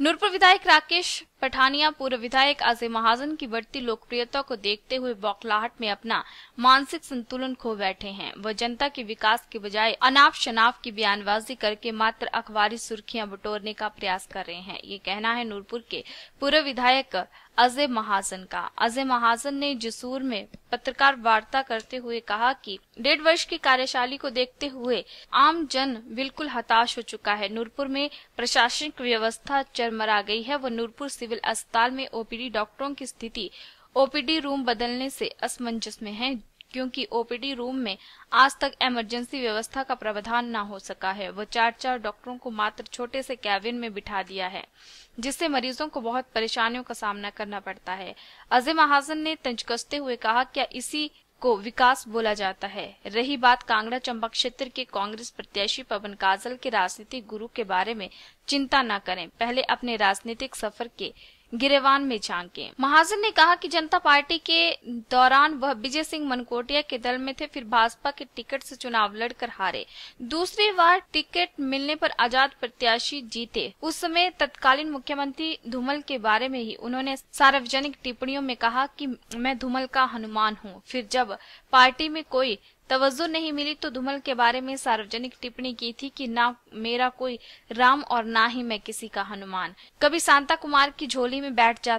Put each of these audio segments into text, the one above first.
नूरपुर विधायक राकेश पठानिया पूर्व विधायक अजय महाजन की बढ़ती लोकप्रियता को देखते हुए बौखलाहट में अपना मानसिक संतुलन खो बैठे हैं। वह जनता के विकास के बजाय अनाप शनाप की बयानबाजी करके मात्र अखबारी सुर्खियां बटोरने का प्रयास कर रहे हैं। ये कहना है नूरपुर के पूर्व विधायक अजय महाजन का। अजय महाजन ने जसूर में पत्रकार वार्ता करते हुए कहा कि 1.5 वर्ष की कार्यशाली को देखते हुए आम जन बिल्कुल हताश हो चुका है। नूरपुर में प्रशासनिक व्यवस्था चरमरा गई है। वह नूरपुर सिविल अस्पताल में ओपीडी डॉक्टरों की स्थिति ओपीडी रूम बदलने से असमंजस में है, क्योंकि ओपीडी रूम में आज तक इमरजेंसी व्यवस्था का प्रावधान न हो सका है। वह 4 डॉक्टरों को मात्र छोटे से कैबिन में बिठा दिया है, जिससे मरीजों को बहुत परेशानियों का सामना करना पड़ता है। अजय महाजन ने तंज कसते हुए कहा, क्या इसी को विकास बोला जाता है? रही बात कांगड़ा चंबा क्षेत्र के कांग्रेस प्रत्याशी पवन काजल के राजनीतिक गुरु के बारे में, चिंता न करें, पहले अपने राजनीतिक सफर के गिरेवान में झांके। महाजन ने कहा कि जनता पार्टी के दौरान वह विजय सिंह मनकोटिया के दल में थे, फिर भाजपा के टिकट से चुनाव लड़कर हारे। दूसरी बार टिकट मिलने पर आजाद प्रत्याशी जीते। उस समय तत्कालीन मुख्यमंत्री धूमल के बारे में ही उन्होंने सार्वजनिक टिप्पणियों में कहा कि मैं धूमल का हनुमान हूँ। फिर जब पार्टी में कोई तवज्जो नहीं मिली तो धूमल के बारे में सार्वजनिक टिप्पणी की थी कि ना मेरा कोई राम और ना ही मैं किसी का हनुमान। कभी शांता कुमार की झोली में बैठ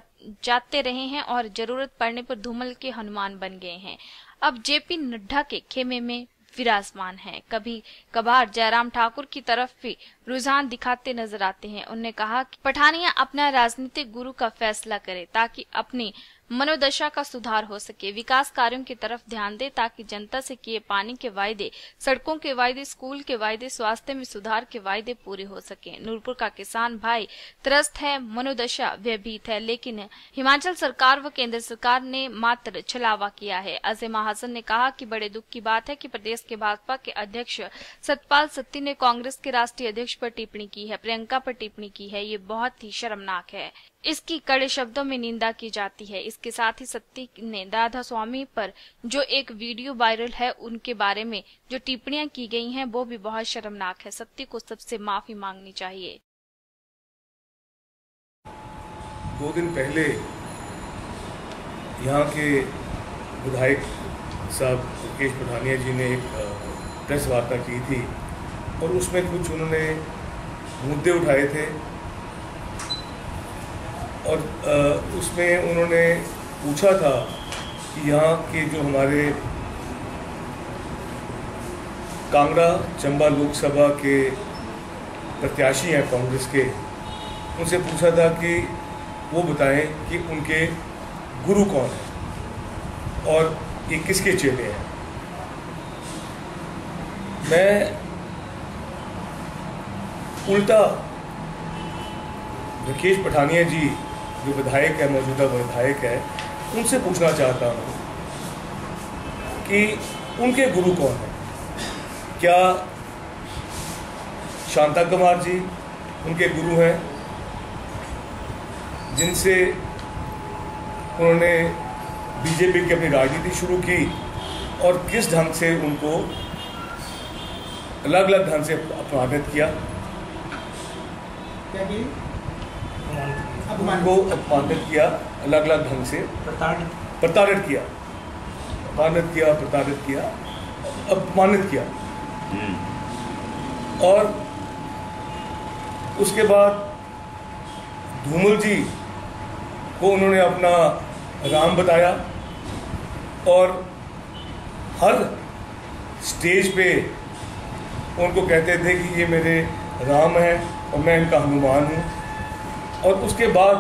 जाते रहे हैं और जरूरत पड़ने पर धूमल के हनुमान बन गए हैं। अब जेपी नड्डा के खेमे में विराजमान है। कभी कभार जयराम ठाकुर की तरफ भी रुझान दिखाते नजर आते हैं। उन्होंने कहा कि पठानिया अपना राजनीतिक गुरु का फैसला करे ताकि अपनी मनोदशा का सुधार हो सके। विकास कार्यों की तरफ ध्यान दे ताकि जनता से किए पानी के वायदे, सड़कों के वायदे, स्कूल के वायदे, स्वास्थ्य में सुधार के वायदे पूरे हो सके। नूरपुर का किसान भाई त्रस्त है, मनोदशा भयभीत है, लेकिन हिमाचल सरकार व केंद्र सरकार ने मात्र छलावा किया है। अजय महाजन ने कहा कि बड़े दुख की बात है कि प्रदेश के भाजपा के अध्यक्ष सतपाल सत्ती ने कांग्रेस के राष्ट्रीय अध्यक्ष पर टिप्पणी की है, प्रियंका पर टिप्पणी की है। ये बहुत ही शर्मनाक है। इसकी कड़े शब्दों में निंदा की जाती है। इसके साथ ही सत्ती ने राधा स्वामी पर जो एक वीडियो वायरल है, उनके बारे में जो टिप्पणियां की गई हैं, वो भी बहुत शर्मनाक है। सत्ती को सबसे माफी मांगनी चाहिए। 2 दिन पहले यहाँ के विधायक साहब राकेश पठानिया जी ने एक प्रेस वार्ता की थी और उसमें कुछ उन्होंने मुद्दे उठाए थे और उसमें उन्होंने पूछा था कि यहाँ के जो हमारे कांगड़ा चंबा लोकसभा के प्रत्याशी हैं कांग्रेस के, उनसे पूछा था कि वो बताएं कि उनके गुरु कौन है और ये किसके चेले हैं। मैं उल्टा राकेश पठानिया जी जो विधायक है, मौजूदा विधायक है, उनसे पूछना चाहता हूँ कि उनके गुरु कौन है। क्या शांता कुमार जी उनके गुरु हैं, जिनसे उन्होंने बीजेपी की अपनी राजनीति शुरू की और किस ढंग से उनको अलग अलग ढंग से अपमानित किया, उनको अपमानित किया, अलग अलग ढंग से प्रताड़ित किया, अपमानित किया। और उसके बाद धूमल जी को उन्होंने अपना राम बताया और हर स्टेज पे उनको कहते थे कि ये मेरे राम हैं और मैं इनका हनुमान हूँ। और उसके बाद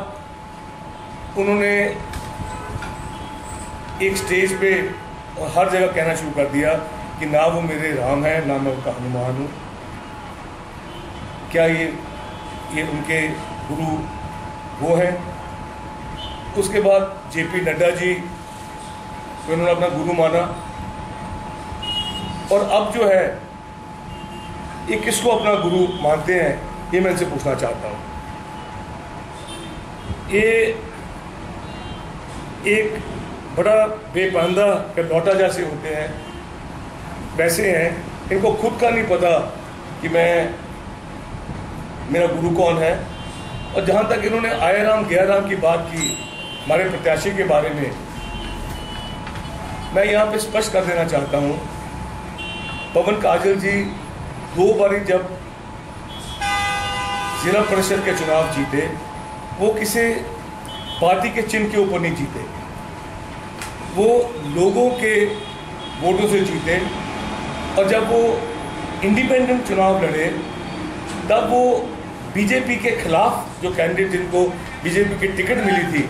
उन्होंने एक स्टेज पे और हर जगह कहना शुरू कर दिया कि ना वो मेरे राम हैं, ना मैं उनका हनुमान हूँ। क्या ये उनके गुरु वो हैं? उसके बाद जेपी नड्डा जी तो उन्होंने अपना गुरु माना और अब जो है ये किसको अपना गुरु मानते हैं, ये मैं इनसे पूछना चाहता हूँ। ये एक बड़ा बेपंदा लौटा जैसे होते हैं, वैसे हैं। इनको खुद का नहीं पता कि मेरा गुरु कौन है और जहां तक इन्होंने आयाराम गयाराम की बात की हमारे प्रत्याशी के बारे में, मैं यहाँ पे स्पष्ट कर देना चाहता हूँ, पवन काजल जी 2 बारी जब जिला परिषद के चुनाव जीते, वो किसी पार्टी के चिन्ह के ऊपर नहीं जीते, वो लोगों के वोटों से जीते। और जब वो इंडिपेंडेंट चुनाव लड़े तब वो बीजेपी के खिलाफ जो कैंडिडेट जिनको बीजेपी की टिकट मिली थी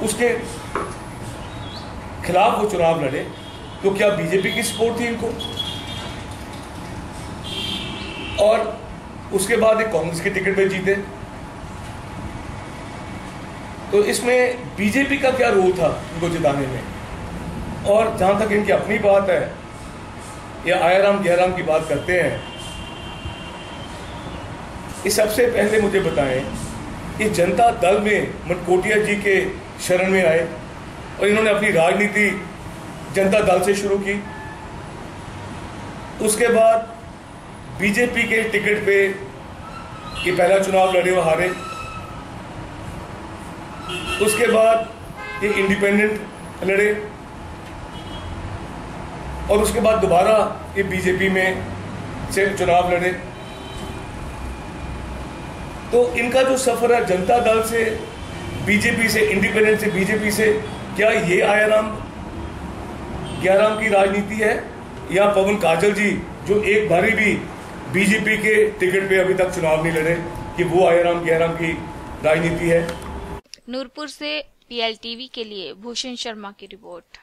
उसके खिलाफ वो चुनाव लड़े। तो क्या बीजेपी की सपोर्ट थी इनको? और उसके बाद एक कांग्रेस की टिकट पे जीते। तो इसमें बीजेपी का क्या रोल था इनको जिताने में? और जहां तक इनकी अपनी बात है या आयाराम गयाराम की बात करते हैं, इस सबसे पहले मुझे बताएं कि जनता दल में मनकोटिया जी के शरण में आए और इन्होंने अपनी राजनीति जनता दल से शुरू की। उसके बाद बीजेपी के टिकट पे ये पहला चुनाव लड़े और हारे। उसके बाद ये इंडिपेंडेंट लड़े और उसके बाद दोबारा ये बीजेपी में से चुनाव लड़े। तो इनका जो सफर है जनता दल से बीजेपी से, इंडिपेंडेंट से बीजेपी से, क्या ये आयाराम गयाराम की राजनीति है या पवन काजल जी जो एक बारी भी बीजेपी के टिकट पे अभी तक चुनाव नहीं लड़े, कि वो आयाराम गयाराम की राजनीति है? नूरपुर से PLTV के लिए भूषण शर्मा की रिपोर्ट।